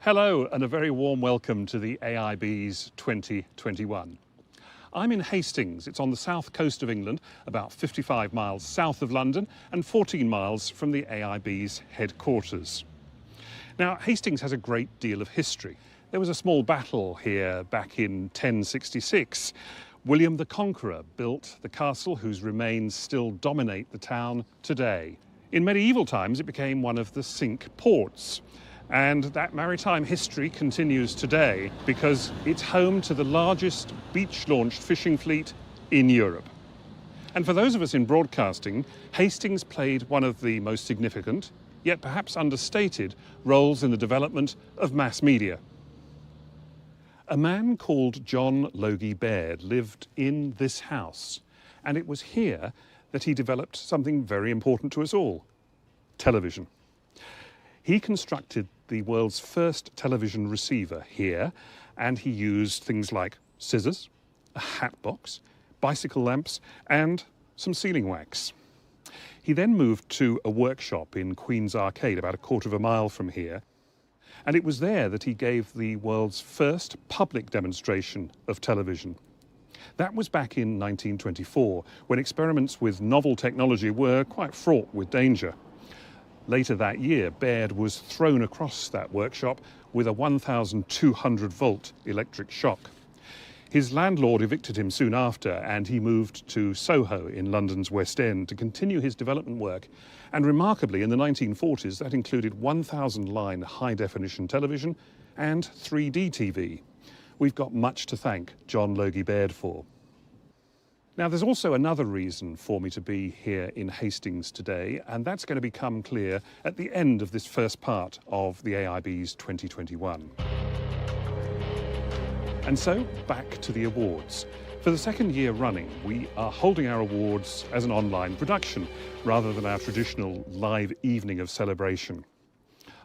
Hello and a very warm welcome to the AIB's 2021. I'm in Hastings. It's on the south coast of England, about 55 miles south of London and 14 miles from the AIB's headquarters. Now, Hastings has a great deal of history. There was a small battle here back in 1066. William the Conqueror built the castle whose remains still dominate the town today. In medieval times, it became one of the Cinque Ports. And that maritime history continues today because it's home to the largest beach-launched fishing fleet in Europe. And for those of us in broadcasting, Hastings played one of the most significant, yet perhaps understated, roles in the development of mass media. A man called John Logie Baird lived in this house, and it was here that he developed something very important to us all: television. He constructed the world's first television receiver here, and he used things like scissors, a hat box, bicycle lamps, and some sealing wax. He then moved to a workshop in Queen's Arcade, about a quarter of a mile from here, and it was there that he gave the world's first public demonstration of television. That was back in 1924, when experiments with novel technology were quite fraught with danger. Later that year, Baird was thrown across that workshop with a 1,200-volt electric shock. His landlord evicted him soon after, and he moved to Soho in London's West End to continue his development work. And remarkably, in the 1940s, that included 1,000-line high-definition television and 3D TV. We've got much to thank John Logie Baird for. Now, there's also another reason for me to be here in Hastings today, and that's going to become clear at the end of this first part of the AIB's 2021. And so, back to the awards. For the second year running, we are holding our awards as an online production, rather than our traditional live evening of celebration.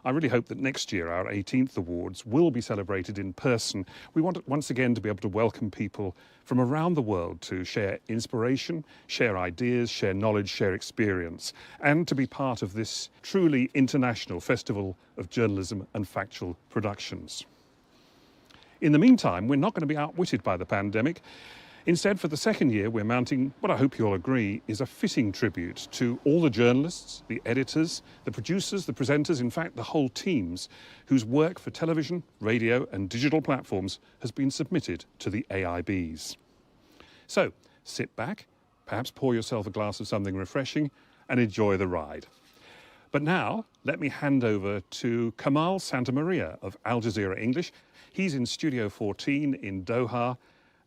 I really hope that next year our 18th awards will be celebrated in person. We want once again to be able to welcome people from around the world to share inspiration, share ideas, share knowledge, share experience, and to be part of this truly international festival of journalism and factual productions. In the meantime, we're not going to be outwitted by the pandemic. Instead, for the second year, we're mounting what I hope you'll agree is a fitting tribute to all the journalists, the editors, the producers, the presenters, in fact, the whole teams whose work for television, radio and digital platforms has been submitted to the AIBs. So, sit back, perhaps pour yourself a glass of something refreshing and enjoy the ride. But now, let me hand over to Kamal Santamaria of Al Jazeera English. He's in Studio 14 in Doha,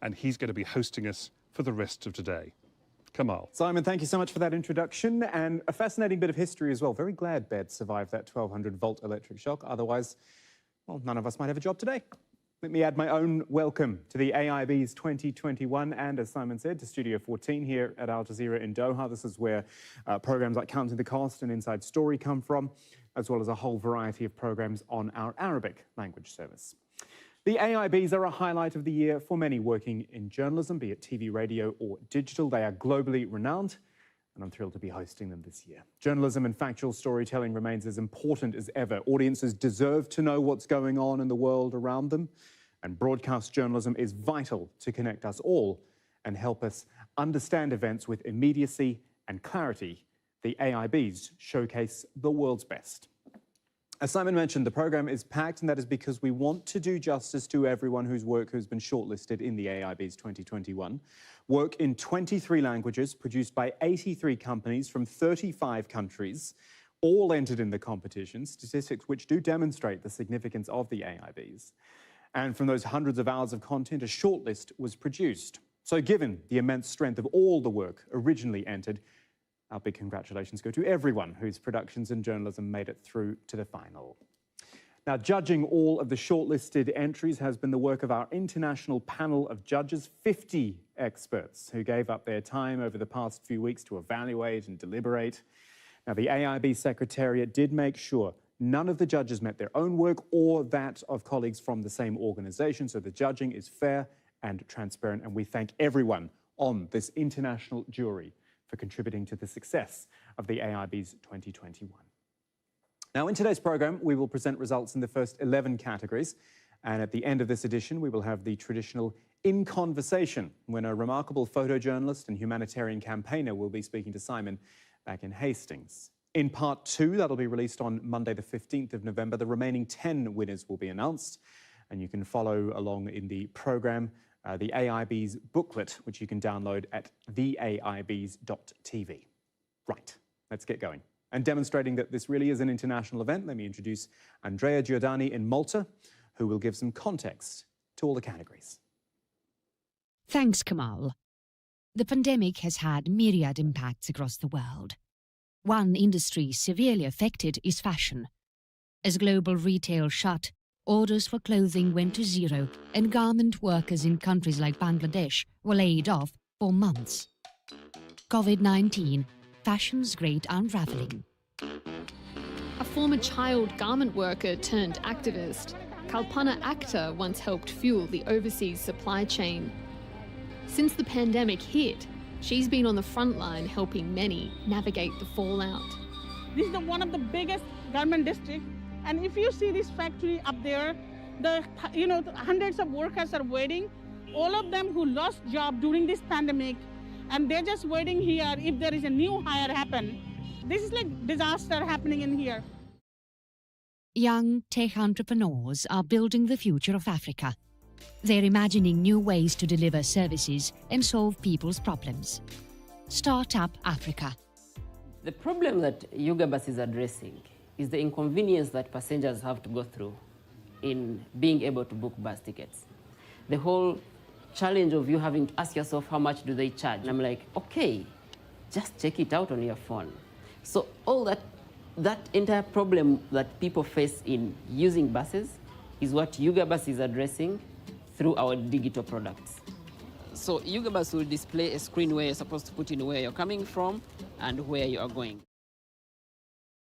and he's going to be hosting us for the rest of today. Kamal. Simon, thank you so much for that introduction, and a fascinating bit of history as well. Very glad Baird survived that 1,200-volt electric shock. Otherwise, well, none of us might have a job today. Let me add my own welcome to the AIB's 2021, and as Simon said, to Studio 14 here at Al Jazeera in Doha. This is where programs like Counting the Cost and Inside Story come from, as well as a whole variety of programs on our Arabic language service. The AIBs are a highlight of the year for many working in journalism, be it TV, radio or digital. They are globally renowned, and I'm thrilled to be hosting them this year. Journalism and factual storytelling remains as important as ever. Audiences deserve to know what's going on in the world around them, and broadcast journalism is vital to connect us all and help us understand events with immediacy and clarity. The AIBs showcase the world's best. As Simon mentioned, the program is packed, and that is because we want to do justice to everyone whose work has been shortlisted in the AIB's 2021. Work in 23 languages, produced by 83 companies from 35 countries, all entered in the competition, statistics which do demonstrate the significance of the AIBs. And from those hundreds of hours of content, a shortlist was produced. So given the immense strength of all the work originally entered, our big congratulations go to everyone whose productions and journalism made it through to the final. Now, judging all of the shortlisted entries has been the work of our international panel of judges, 50 experts who gave up their time over the past few weeks to evaluate and deliberate. Now, the AIB Secretariat did make sure none of the judges met their own work or that of colleagues from the same organisation, so the judging is fair and transparent, and we thank everyone on this international jury for contributing to the success of the AIB's 2021. Now, in today's programme, we will present results in the first 11 categories. And at the end of this edition, we will have the traditional In Conversation, when a remarkable photojournalist and humanitarian campaigner will be speaking to Simon back in Hastings. In part 2, that'll be released on Monday the 15th of November, the remaining 10 winners will be announced. And you can follow along in the programme the AIB's booklet, which you can download at theaibs.tv. Right, let's get going. And demonstrating that this really is an international event, let me introduce Andrea Giordani in Malta, who will give some context to all the categories. Thanks, Kamal. The pandemic has had myriad impacts across the world. One industry severely affected is fashion. As global retail shut, orders for clothing went to zero, and garment workers in countries like Bangladesh were laid off for months. COVID-19, fashion's great unravelling. A former child garment worker turned activist, Kalpana Akhtar once helped fuel the overseas supply chain. Since the pandemic hit, she's been on the front line helping many navigate the fallout. This is one of the biggest garment districts, and if you see this factory up there, the hundreds of workers are waiting, all of them who lost job during this pandemic, and they're just waiting here if there is a new hire happen. This is like disaster happening in here. Young tech entrepreneurs are building the future of Africa. They're imagining new ways to deliver services and solve people's problems. Startup Africa. The problem that Yuga Bus is addressing is the inconvenience that passengers have to go through in being able to book bus tickets. The whole challenge of you having to ask yourself how much do they charge. And I'm like, okay, just check it out on your phone. So all that entire problem that people face in using buses is what Yuga Bus is addressing through our digital products. So Yuga Bus will display a screen where you're supposed to put in where you're coming from and where you are going.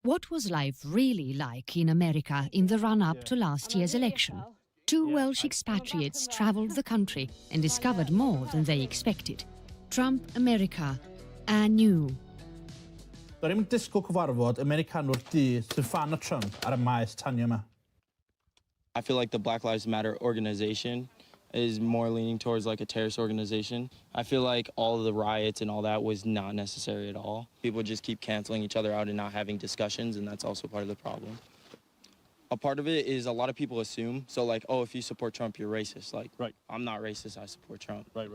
What was life really like in America in the run-up to last year's election? Two Welsh expatriates travelled the country and discovered more than they expected. Trump America, anew. Do'n i'm disgwyl cyfarfod Americanwr du sy'n fan o Trump ar y maes tanio yma. I feel like the Black Lives Matter organization is more leaning towards like a terrorist organization. I feel like all of the riots and all that was not necessary at all. People just keep canceling each other out and not having discussions, and that's also part of the problem. A part of it is a lot of people assume, so like, oh, if you support Trump, you're racist. Like, right. I'm not racist, I support Trump. Right.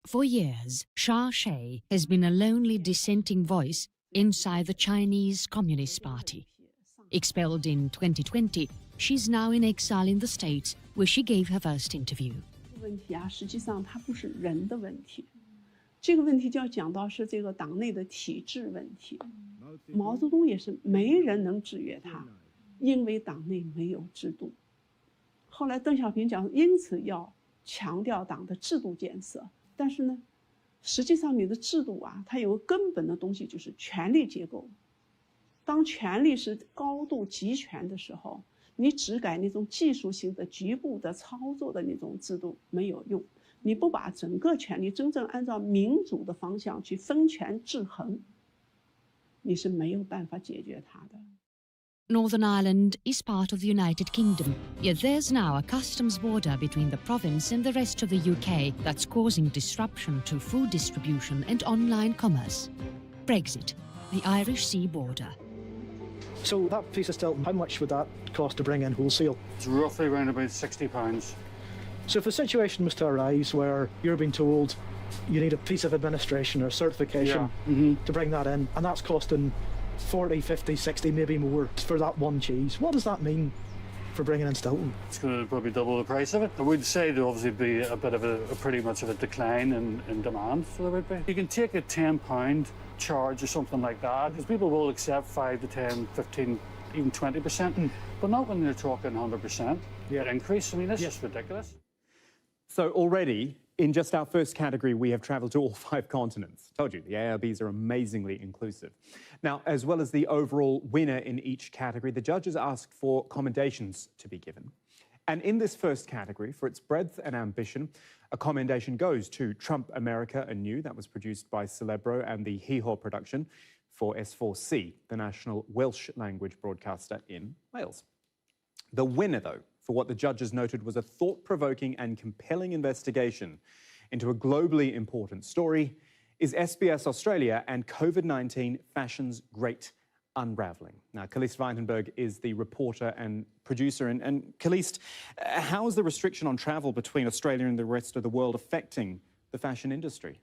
For years, Xia Shi has been a lonely dissenting voice inside the Chinese Communist Party. Expelled in 2020, she's now in exile in the States, where she gave her first interview. 问题啊，实际上它不是人的问题，这个问题就要讲到是这个党内的体制问题。毛泽东也是没人能制约他，因为党内没有制度。后来邓小平讲，因此要强调党的制度建设。但是呢，实际上你的制度啊，它有个根本的东西就是权力结构。当权力是高度集权的时候，你只改那种技术性的局部的操作的那种制度没有用。你不把整个权力真正按照民主的方向去分权制衡，你是没有办法解决它的。Northern Ireland is part of the United Kingdom, yet there's now a customs border between the province and the rest of the UK that's causing disruption to food distribution and online commerce. Brexit, the Irish Sea border. So that piece of steel, how much would that cost to bring in wholesale? It's roughly around about £60. So if a situation was to arise where you're being told you need a piece of administration or certification to bring that in, and that's costing 40, 50, 60, maybe more for that one cheese, what does that mean for bringing in Stilton? It's going to probably double the price of it. I would say there obviously be a bit of a pretty much of a decline in demand, so there would be. You can take a £10 charge or something like that, because people will accept 5 to 10, 15, even 20%, but not when they're talking 100% increase. I mean, that's just ridiculous. So already, in just our first category, we have travelled to all 5 continents. Told you, the AIBs are amazingly inclusive. Now, as well as the overall winner in each category, the judges asked for commendations to be given. And in this first category, for its breadth and ambition, a commendation goes to Trump America Anew. That was produced by Celebro and the Hee Haw production for S4C, the national Welsh language broadcaster in Wales. The winner, though, for what the judges noted was a thought-provoking and compelling investigation into a globally important story, is SBS Australia and COVID-19 Fashion's Great Unravelling. Now, Caliste Weitenberg is the reporter and producer. And Caliste, how is the restriction on travel between Australia and the rest of the world affecting the fashion industry?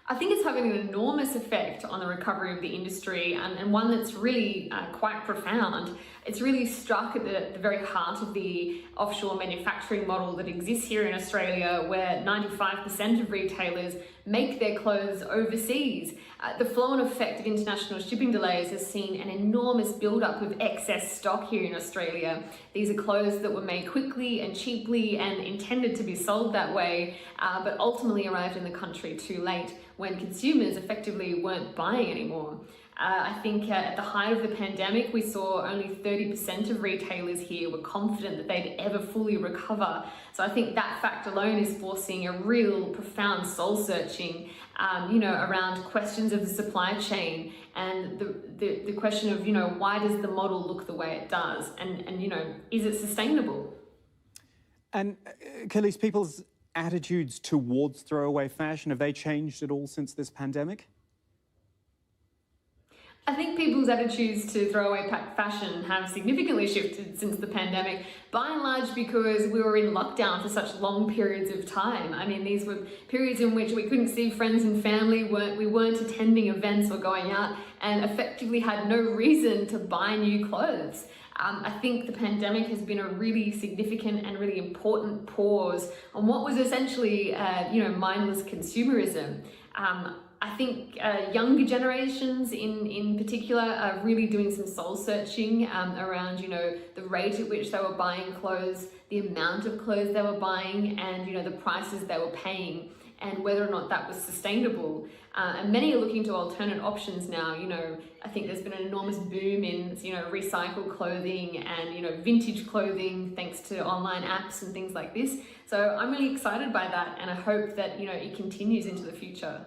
I think it's having an enormous effect on the recovery of the industry and one that's really quite profound. It's really struck at the very heart of the offshore manufacturing model that exists here in Australia, where 95% of retailers make their clothes overseas. The flow-on effect of international shipping delays has seen an enormous build-up of excess stock here in Australia. These are clothes that were made quickly and cheaply and intended to be sold that way, but ultimately arrived in the country too late, when consumers effectively weren't buying anymore. I think at the height of the pandemic, we saw only 30% of retailers here were confident that they'd ever fully recover. So I think that fact alone is forcing a real profound soul searching, around questions of the supply chain and the question of, why does the model look the way it does? And is it sustainable? And Caliste, people's attitudes towards throwaway fashion, have they changed at all since this pandemic? I think people's attitudes to throwaway fashion have significantly shifted since the pandemic, by and large because we were in lockdown for such long periods of time. I mean, these were periods in which we couldn't see friends and family, we weren't attending events or going out, and effectively had no reason to buy new clothes. I think the pandemic has been a really significant and really important pause on what was essentially, mindless consumerism. I think younger generations in particular are really doing some soul searching around, the rate at which they were buying clothes, the amount of clothes they were buying, and, the prices they were paying, and whether or not that was sustainable. And many are looking to alternate options now. I think there's been an enormous boom in, recycled clothing and, vintage clothing thanks to online apps and things like this. So I'm really excited by that, and I hope that, it continues into the future.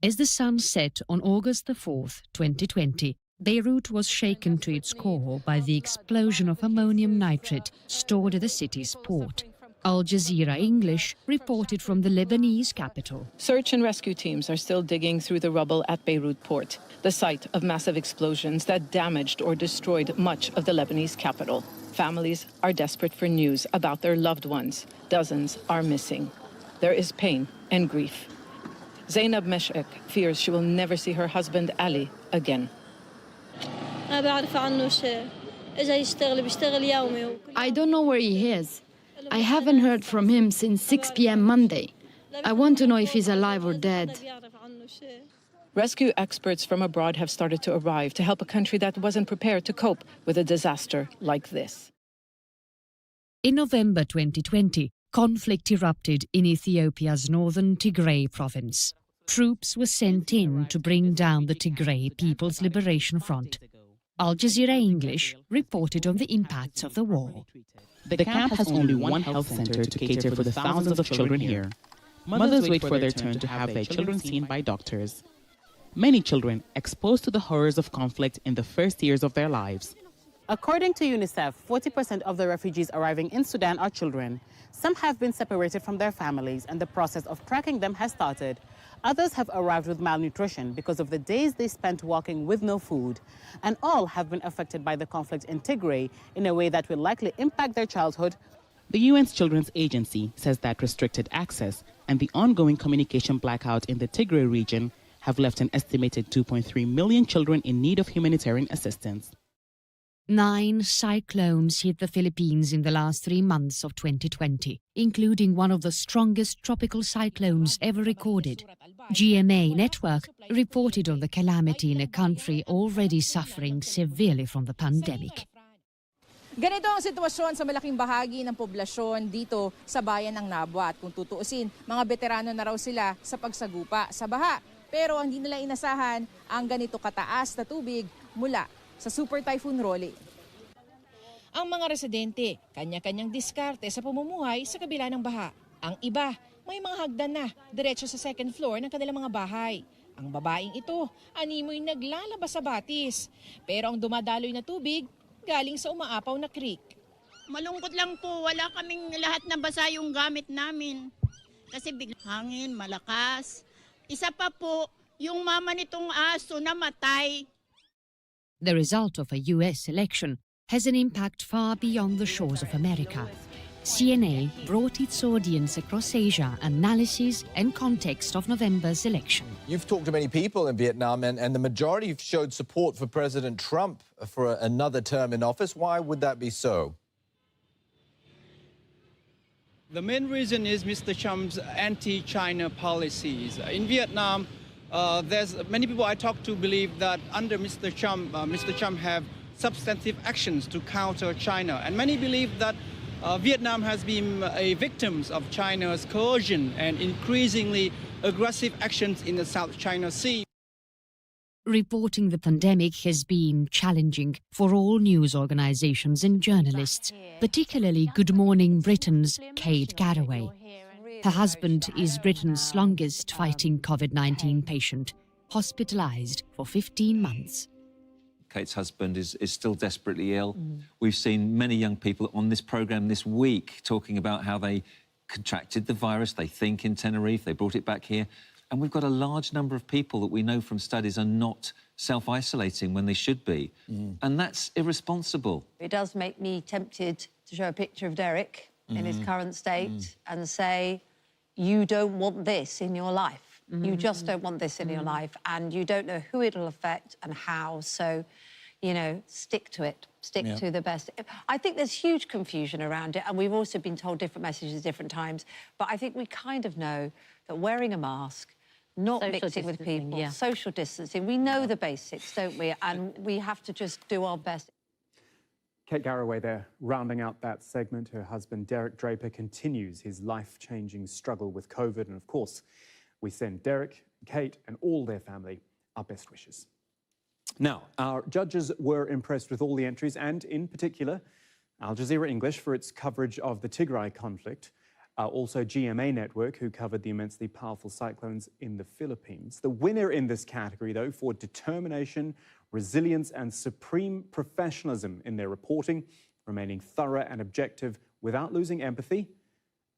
As the sun set on August the 4th, 2020, Beirut was shaken to its core by the explosion of ammonium nitrate stored at the city's port. Al Jazeera English reported from the Lebanese capital. Search and rescue teams are still digging through the rubble at Beirut port, the site of massive explosions that damaged or destroyed much of the Lebanese capital. Families are desperate for news about their loved ones. Dozens are missing. There is pain and grief. Zainab Meshek fears she will never see her husband Ali again. I don't know where he is. I haven't heard from him since 6 p.m. Monday. I want to know if he's alive or dead. Rescue experts from abroad have started to arrive to help a country that wasn't prepared to cope with a disaster like this. In November 2020, conflict erupted in Ethiopia's northern Tigray province. Troops were sent in to bring down the Tigray People's Liberation Front. Al Jazeera English reported on the impacts of the war. The camp has only one health center to cater for the thousands of children here. Mothers wait for their turn to have their children seen by doctors. Many children exposed to the horrors of conflict in the first years of their lives. According to UNICEF, 40% of the refugees arriving in Sudan are children. Some have been separated from their families, and the process of tracking them has started. Others have arrived with malnutrition because of the days they spent walking with no food. And all have been affected by the conflict in Tigray in a way that will likely impact their childhood. The UN's Children's Agency says that restricted access and the ongoing communication blackout in the Tigray region have left an estimated 2.3 million children in need of humanitarian assistance. 9 cyclones hit the Philippines in the last 3 months of 2020, including one of the strongest tropical cyclones ever recorded. GMA Network reported on the calamity in a country already suffering severely from the pandemic. Ganito ang sitwasyon sa malaking bahagi ng poblasyon dito sa bayan ng Nabwa. At kung tutuusin, mga veterano na raw sila sa pagsagupa sa baha. Pero hindi nila inasahan ang ganito kataas na tubig mula sa Super Typhoon Rolly. Ang mga residente, kanya-kanyang diskarte sa pamumuhay sa kabila ng baha. Ang iba, may mga hagdan na, diretso sa second floor ng kanilang mga bahay. Ang babaeng ito, animoy naglalabas sa batis. Pero ang dumadaloy na tubig, galing sa umaapaw na creek. Malungkot lang po, wala kaming lahat na basa yung gamit namin. Kasi biglang hangin, malakas. Isa pa po, yung mama nitong aso namatay. The result of a US election has an impact far beyond the shores of America. CNA brought its audience across Asia analysis and context of November's election. You've talked to many people in Vietnam, and the majority have showed support for President Trump for another term in office. Why would that be so? The main reason is Mr. Trump's anti-China policies. In Vietnam, there's many people I talk to believe that under Mr. Trump have substantive actions to counter China. And many believe that Vietnam has been a victim of China's coercion and increasingly aggressive actions in the South China Sea. Reporting the pandemic has been challenging for all news organisations and journalists, particularly Good Morning Britain's Kate Garraway. Her husband is Britain's longest fighting COVID-19 patient, hospitalised for 15 months. Kate's husband is still desperately ill. We've seen many young people on this programme this week talking about how they contracted the virus, they think in Tenerife, they brought it back here. And we've got a large number of people that we know from studies are not self-isolating when they should be. And that's irresponsible. It does make me tempted to show a picture of Derek in his current state and say, you don't want this in your life. You just don't want this in your life, and you don't know who it'll affect and how. So, you know, stick to it. Stick to the best. I think there's huge confusion around it, and we've also been told different messages at different times. But I think we kind of know that wearing a mask, not mixing with people, social distancing, we know the basics, don't we? And we have to just do our best. Kate Garraway there, rounding out that segment. Her husband, Derek Draper, continues his life-changing struggle with COVID. And of course, we send Derek, Kate, and all their family our best wishes. Now, our judges were impressed with all the entries, and in particular, Al Jazeera English for its coverage of the Tigray conflict. Also GMA Network, who covered the immensely powerful cyclones in the Philippines. The winner in this category, though, for determination, resilience, and supreme professionalism in their reporting, remaining thorough and objective without losing empathy,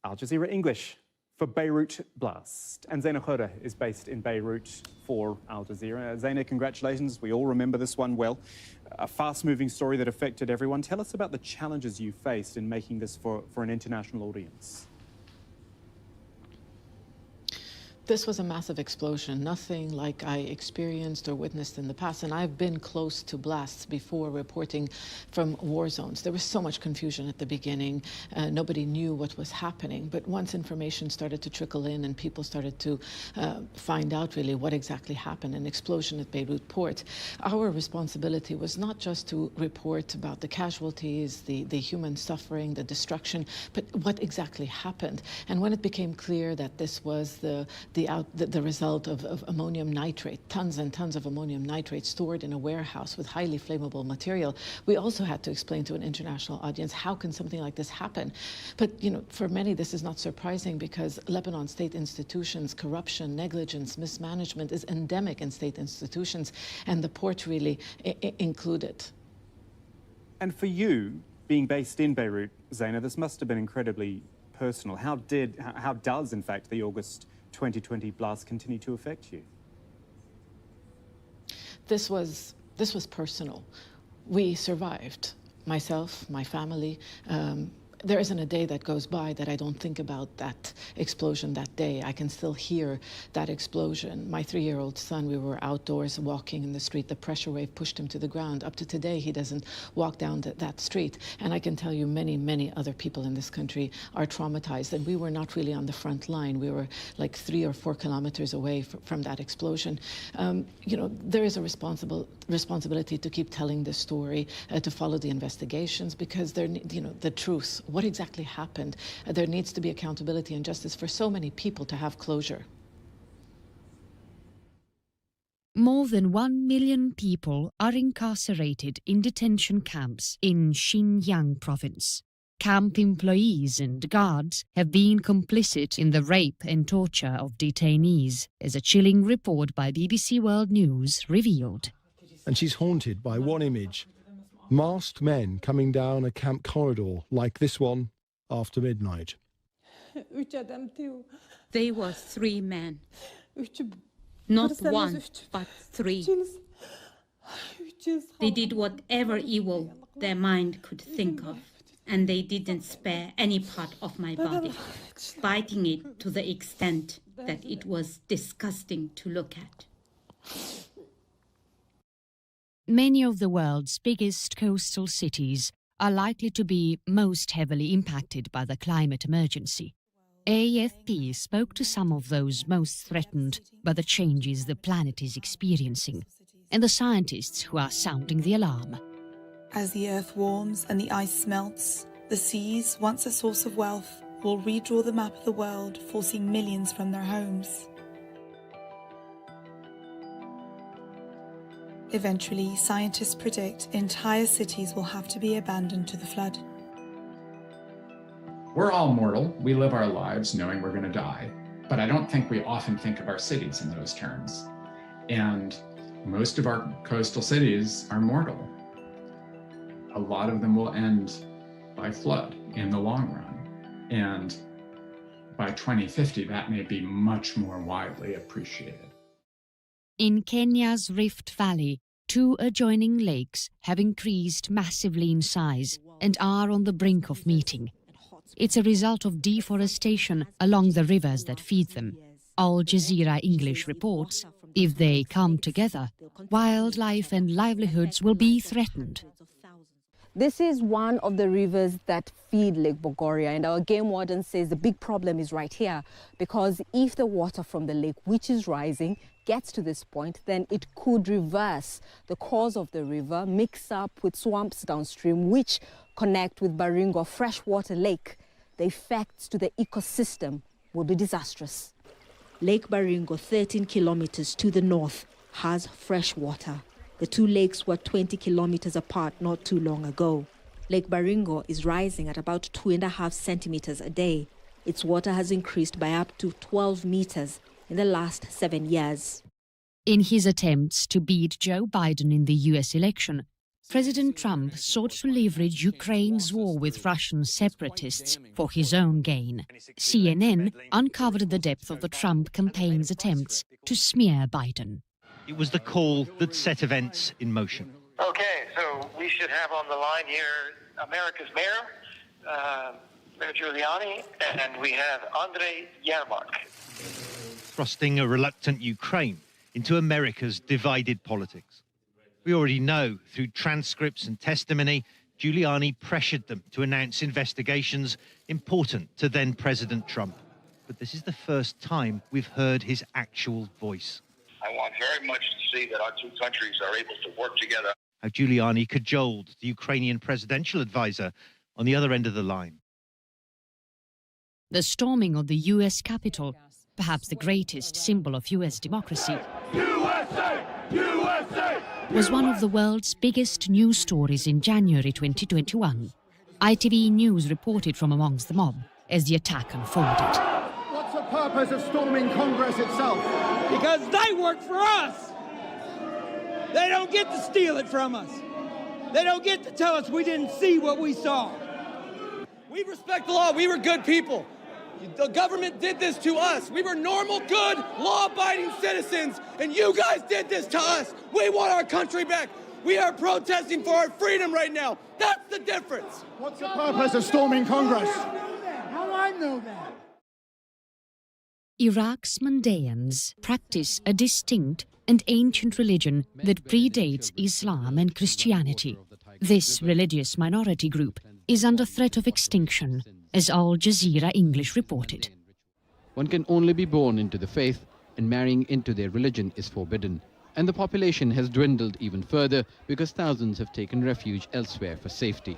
Al Jazeera English for Beirut Blast. And Zaina Khoda is based in Beirut for Al Jazeera. Zaina, congratulations. We all remember this one well. A fast-moving story that affected everyone. Tell us about the challenges you faced in making this for an international audience. This was a massive explosion, nothing like I experienced or witnessed in the past. And I've been close to blasts before reporting from war zones. There was so much confusion at the beginning. Nobody knew what was happening. But once information started to trickle in and people started to find out really what exactly happened, an explosion at Beirut port, our responsibility was not just to report about the casualties, the human suffering, the destruction, but what exactly happened. And when it became clear that this was the result of ammonium nitrate, tons and tons of ammonium nitrate stored in a warehouse with highly flammable material, we also had to explain to an international audience, how can something like this happen? But, you know, for many, this is not surprising because Lebanon state institutions, corruption, negligence, mismanagement is endemic in state institutions, and the port really included. And for you, being based in Beirut, Zaina, this must have been incredibly personal. How does, in fact, the August 2020 blast continue to affect you? This was personal. We survived. Myself, my family. There isn't a day that goes by that I don't think about that explosion that day. I can still hear that explosion. My 3-year-old son, we were outdoors walking in the street. The pressure wave pushed him to the ground. Up to today, he doesn't walk down that street. And I can tell you many, many other people in this country are traumatized. And we were not really on the front line. We were like 3 or 4 kilometers away from that explosion. You know, there is a responsibility to keep telling this story, to follow the investigations, because the truth, what exactly happened, there needs to be accountability and justice for so many people to have closure. More than 1 million people are incarcerated in detention camps in Xinjiang province. Camp employees and guards have been complicit in the rape and torture of detainees, as a chilling report by BBC World News revealed. And she's haunted by one image: masked men coming down a camp corridor like this one after midnight. They were 3 men. Not one, but 3. They did whatever evil their mind could think of, and they didn't spare any part of my body, biting it to the extent that it was disgusting to look at. Many of the world's biggest coastal cities are likely to be most heavily impacted by the climate emergency. AFP spoke to some of those most threatened by the changes the planet is experiencing, and the scientists who are sounding the alarm. As the earth warms and the ice melts, the seas, once a source of wealth, will redraw the map of the world, forcing millions from their homes. Eventually, scientists predict entire cities will have to be abandoned to the flood. We're all mortal. We live our lives knowing we're going to die. But I don't think we often think of our cities in those terms. And most of our coastal cities are mortal. A lot of them will end by flood in the long run. And by 2050, that may be much more widely appreciated. In Kenya's Rift Valley, 2 adjoining lakes have increased massively in size and are on the brink of meeting. It's a result of deforestation along the rivers that feed them. Al Jazeera English reports, if they come together, wildlife and livelihoods will be threatened. This is one of the rivers that feed Lake Bogoria, and our game warden says the big problem is right here, because if the water from the lake, which is rising, gets to this point, then it could reverse the course of the river, mix up with swamps downstream, which connect with Baringo freshwater lake. The effects to the ecosystem will be disastrous. Lake Baringo, 13 kilometers to the north, has fresh water. The 2 lakes were 20 kilometers apart not too long ago. Lake Baringo is rising at about 2.5 centimeters a day. Its water has increased by up to 12 meters in the last 7 years. In his attempts to beat Joe Biden in the US election, President Trump sought to leverage Ukraine's war with Russian separatists for his own gain. CNN uncovered the depth of the Trump campaign's attempts to smear Biden. It was the call that set events in motion. Okay, so we should have on the line here America's mayor, Mayor Giuliani, and we have Andrei Yermak. Thrusting a reluctant Ukraine into America's divided politics. We already know through transcripts and testimony, Giuliani pressured them to announce investigations important to then President Trump. But this is the first time we've heard his actual voice. I want very much to see that our 2 countries are able to work together. How Giuliani cajoled the Ukrainian presidential advisor on the other end of the line. The storming of the US Capitol, perhaps the greatest symbol of US democracy, USA! USA! was one of the world's biggest news stories in January 2021. ITV News reported from amongst the mob as the attack unfolded. What's the purpose of storming Congress itself? Because they work for us. They don't get to steal it from us. They don't get to tell us we didn't see what we saw. We respect the law. We were good people. The government did this to us. We were normal, good, law-abiding citizens, and you guys did this to us. We want our country back. We are protesting for our freedom right now. That's the difference. What's the purpose of storming Congress? How do I know that? Iraq's Mandaeans practice a distinct and ancient religion that predates Islam and Christianity. This religious minority group is under threat of extinction, as Al Jazeera English reported. One can only be born into the faith, and marrying into their religion is forbidden. And the population has dwindled even further because thousands have taken refuge elsewhere for safety.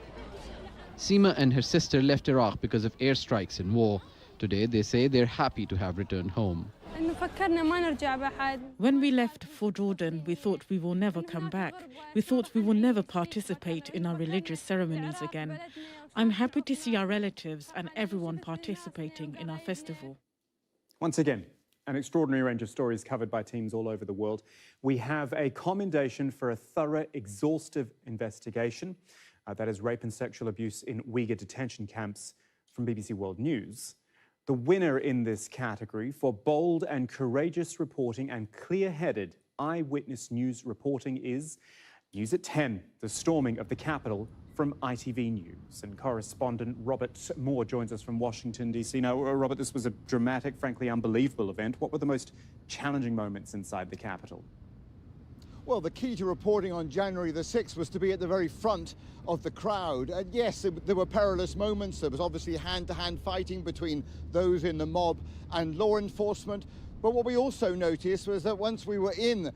Seema and her sister left Iraq because of airstrikes and war. Today they say they're happy to have returned home. When we left for Jordan, we thought we will never come back. We thought we will never participate in our religious ceremonies again. I'm happy to see our relatives and everyone participating in our festival. Once again, an extraordinary range of stories covered by teams all over the world. We have a commendation for a thorough, exhaustive investigation. That is rape and sexual abuse in Uyghur detention camps from BBC World News. The winner in this category for bold and courageous reporting and clear-headed eyewitness news reporting is News at 10, the storming of the Capitol from ITV News. And correspondent Robert Moore joins us from Washington, D.C. Now, Robert, this was a dramatic, frankly unbelievable event. What were the most challenging moments inside the Capitol? Well, the key to reporting on January the 6th was to be at the very front of the crowd. And yes, there were perilous moments. There was obviously hand-to-hand fighting between those in the mob and law enforcement. But what we also noticed was that once we were in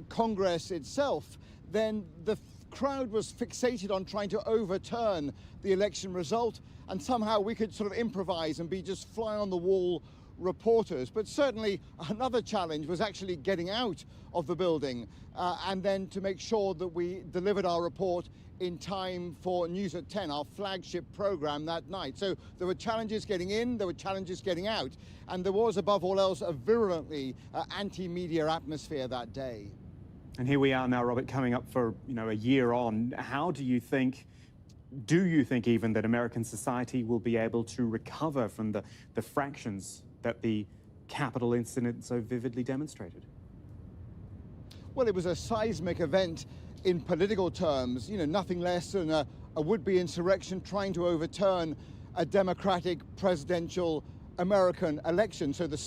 Congress itself, then the crowd was fixated on trying to overturn the election result, and somehow we could sort of improvise and be just fly-on-the-wall reporters. But certainly another challenge was actually getting out of the building and then to make sure that we delivered our report in time for News at 10, our flagship program that night. So there were challenges getting in, there were challenges getting out, and there was, above all else, a virulently anti-media atmosphere that day. And here we are now, Robert, coming up for, a year on. How do you think even that American society will be able to recover from the fractions that the Capitol incident so vividly demonstrated? Well, it was a seismic event in political terms, nothing less than a would-be insurrection trying to overturn a democratic presidential American election. So the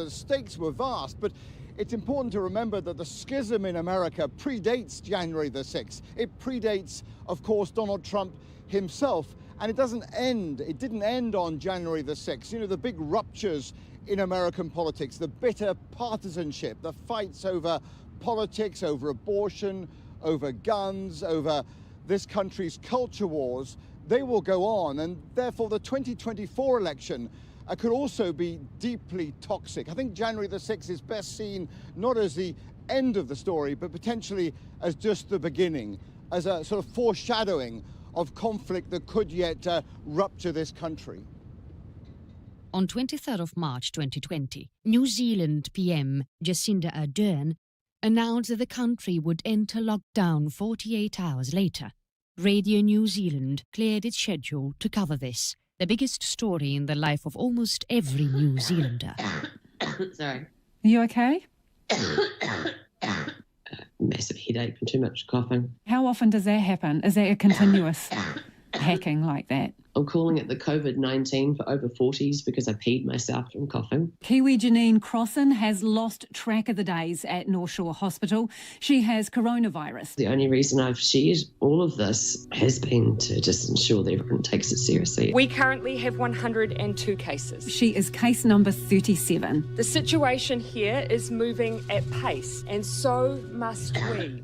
stakes were vast, but it's important to remember that the schism in America predates January the 6th. It predates, of course, Donald Trump himself, and it didn't end on January the 6th. The big ruptures in American politics, the bitter partisanship, the fights over politics, over abortion, over guns, over this country's culture wars, they will go on, and therefore the 2024 election could also be deeply toxic. I think January the 6th is best seen not as the end of the story, but potentially as just the beginning, as a sort of foreshadowing of conflict that could yet rupture this country. On 23rd of March 2020, New Zealand PM Jacinda Ardern announced that the country would enter lockdown 48 hours later. Radio New Zealand cleared its schedule to cover this, the biggest story in the life of almost every New Zealander. Sorry. Are you okay? Massive headache and too much coughing. How often does that happen? Is that a continuous hacking like that? I'm calling it the COVID-19 for over 40s because I peed myself from coughing. Kiwi Janine Crossan has lost track of the days at North Shore Hospital. She has coronavirus. The only reason I've shared all of this has been to just ensure that everyone takes it seriously. We currently have 102 cases. She is case number 37. The situation here is moving at pace, and so must we.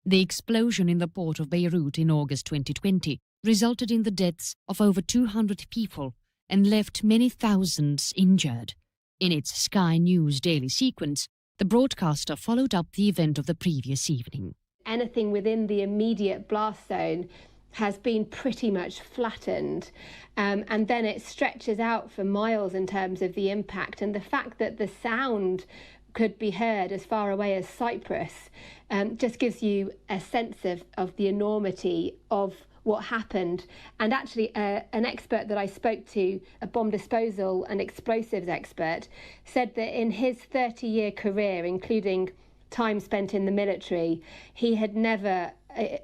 The explosion in the port of Beirut in August 2020 resulted in the deaths of over 200 people and left many thousands injured. In its Sky News daily sequence, the broadcaster followed up the event of the previous evening. Anything within the immediate blast zone has been pretty much flattened, and then it stretches out for miles in terms of the impact, and the fact that the sound could be heard as far away as Cyprus just gives you a sense of the enormity of what happened. And actually an expert that I spoke to, a bomb disposal and explosives expert, said that in his 30-year career, including time spent in the military, he had never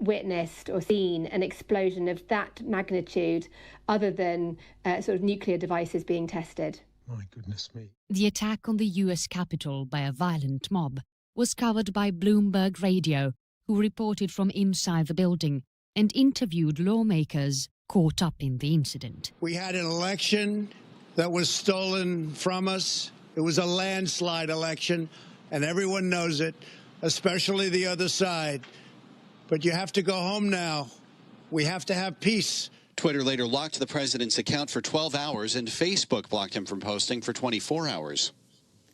witnessed or seen an explosion of that magnitude other than sort of nuclear devices being tested. My goodness me. The attack on the US Capitol by a violent mob was covered by Bloomberg Radio, who reported from inside the building and interviewed lawmakers caught up in the incident. We had an election that was stolen from us. It was a landslide election, and everyone knows it, especially the other side. But you have to go home now. We have to have peace. Twitter later locked the president's account for 12 hours, and Facebook blocked him from posting for 24 hours.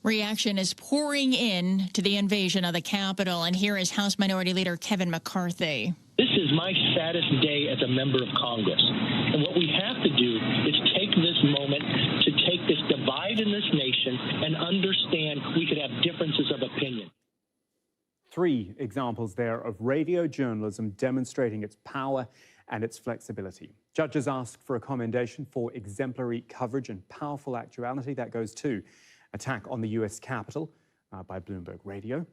Reaction is pouring in to the invasion of the Capitol, and here is House Minority Leader Kevin McCarthy. This is my saddest day as a member of Congress, and what we have to do is take this moment to take this divide in this nation and understand we could have differences of opinion. 3 examples there of radio journalism demonstrating its power and its flexibility. Judges ask for a commendation for exemplary coverage and powerful actuality. That goes to attack on the US Capitol by Bloomberg Radio.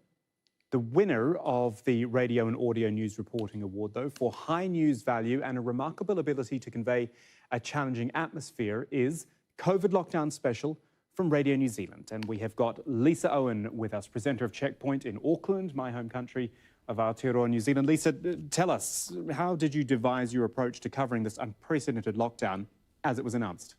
The winner of the Radio and Audio News Reporting Award, though, for high news value and a remarkable ability to convey a challenging atmosphere is COVID Lockdown Special from Radio New Zealand. And we have got Lisa Owen with us, presenter of Checkpoint in Auckland, my home country of Aotearoa, New Zealand. Lisa, tell us, how did you devise your approach to covering this unprecedented lockdown as it was announced?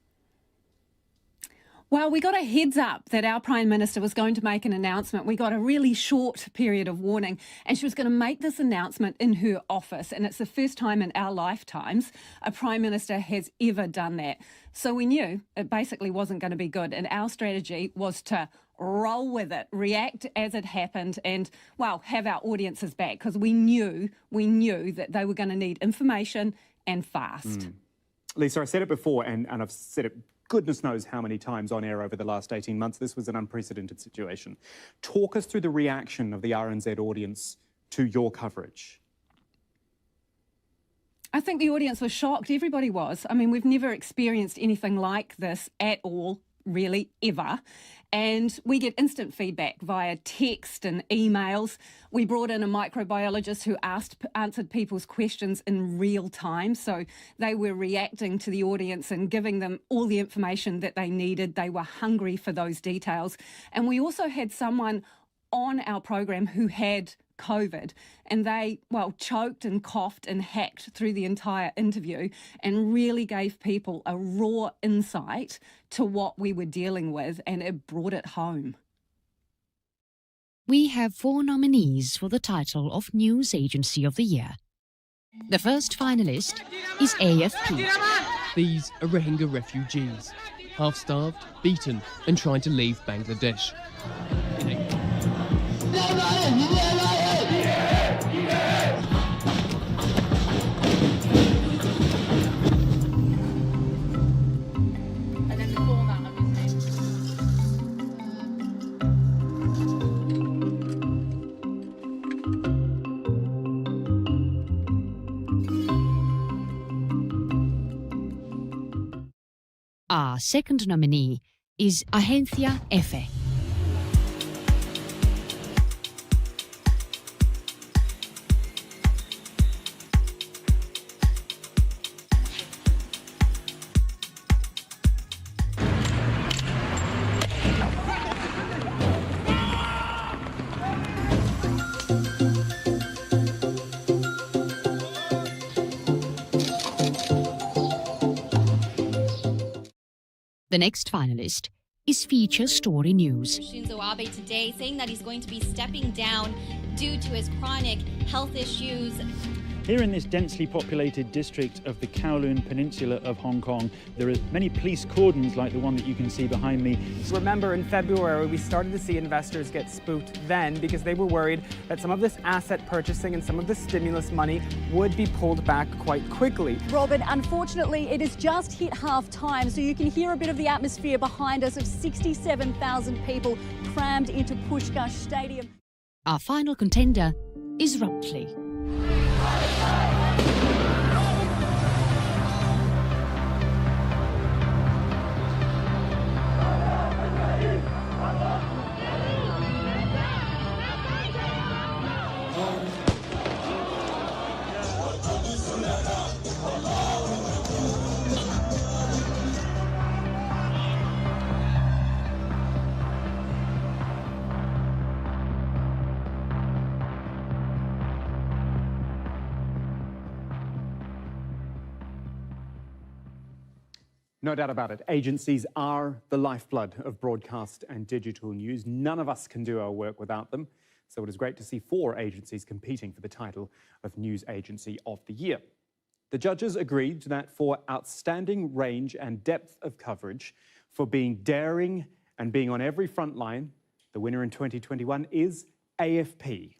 Well, we got a heads up that our Prime Minister was going to make an announcement. We got a really short period of warning, and she was going to make this announcement in her office. And it's the first time in our lifetimes a Prime Minister has ever done that. So we knew it basically wasn't going to be good. And our strategy was to roll with it, react as it happened, and, well, have our audiences back, because we knew that they were going to need information and fast. Lisa, I said it before, and I've said it goodness knows how many times on air over the last 18 months. This was an unprecedented situation. Talk us through the reaction of the RNZ audience to your coverage. I think the audience was shocked. Everybody was. I mean, we've never experienced anything like this at all, really, ever. And we get instant feedback via text and emails. We brought in a microbiologist who answered people's questions in real time. So they were reacting to the audience and giving them all the information that they needed. They were hungry for those details. And we also had someone on our program who had COVID, and they, well, choked and coughed and hacked through the entire interview and really gave people a raw insight to what we were dealing with, and it brought it home. We have 4 nominees for the title of News Agency of the Year. The first finalist is AFP. These are Rohingya refugees, half-starved, beaten and trying to leave Bangladesh. Our second nominee is Agencia F. The next finalist is Feature Story News. Shinzo Abe today saying that he's going to be stepping down due to his chronic health issues. Here in this densely populated district of the Kowloon Peninsula of Hong Kong, there are many police cordons like the one that you can see behind me. Remember, in February, we started to see investors get spooked then because they were worried that some of this asset purchasing and some of the stimulus money would be pulled back quite quickly. Robin, unfortunately, it has just hit half-time, so you can hear a bit of the atmosphere behind us of 67,000 people crammed into Pushkash Stadium. Our final contender is Rutley. No doubt about it. Agencies are the lifeblood of broadcast and digital news. None of us can do our work without them. So it is great to see 4 agencies competing for the title of News Agency of the Year. The judges agreed that for outstanding range and depth of coverage, for being daring and being on every front line, the winner in 2021 is AFP.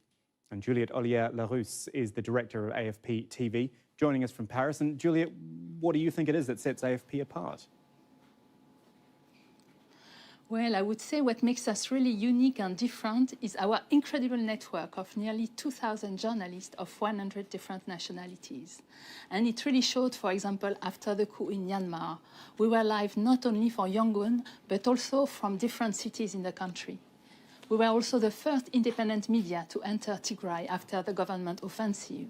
And Juliette Ollier-Larousse is the director of AFP TV, joining us from Paris. And Juliette, what do you think it is that sets AFP apart? Well, I would say what makes us really unique and different is our incredible network of nearly 2,000 journalists of 100 different nationalities. And it really showed, for example, after the coup in Myanmar, we were live not only for Yangon, but also from different cities in the country. We were also the first independent media to enter Tigray after the government offensive.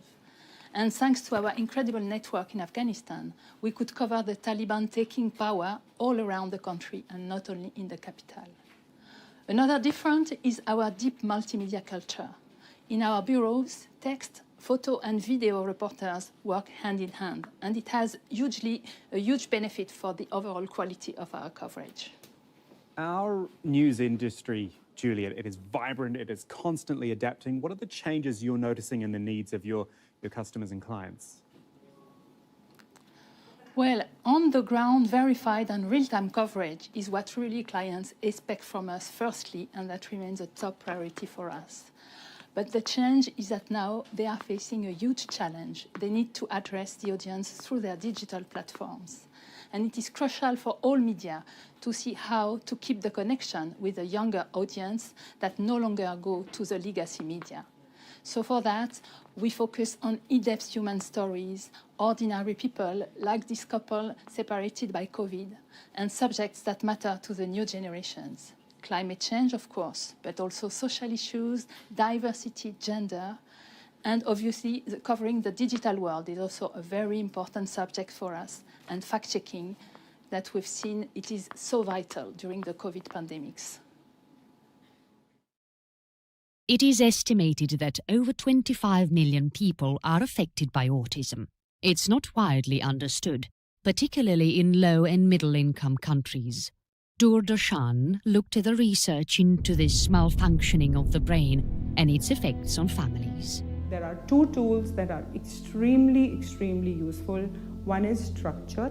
And thanks to our incredible network in Afghanistan, we could cover the Taliban taking power all around the country and not only in the capital. Another difference is our deep multimedia culture. In our bureaus, text, photo and video reporters work hand in hand, and it has a huge benefit for the overall quality of our coverage. Our news industry, Juliette, it is vibrant, it is constantly adapting. What are the changes you're noticing in the needs of your customers and clients? Well, on the ground, verified and real-time coverage is what really clients expect from us firstly, and that remains a top priority for us. But the change is that now they are facing a huge challenge. They need to address the audience through their digital platforms. And it is crucial for all media to see how to keep the connection with a younger audience that no longer go to the legacy media. So for that, we focus on in-depth human stories, ordinary people like this couple separated by COVID, and subjects that matter to the new generations. Climate change, of course, but also social issues, diversity, gender, and obviously covering the digital world is also a very important subject for us, and fact-checking that we've seen it is so vital during the COVID pandemics. It is estimated that over 25 million people are affected by autism. It's not widely understood, particularly in low and middle-income countries. Doordarshan looked at the research into this malfunctioning of the brain and its effects on families. There are two tools that are extremely useful. One is structure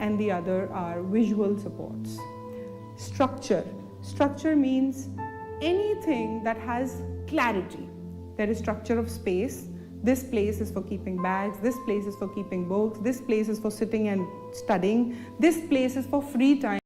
and the other are visual supports. Structure means anything that has clarity. There is structure of space. This place is for keeping bags, this place is for keeping books, this place is for sitting and studying, this place is for free time.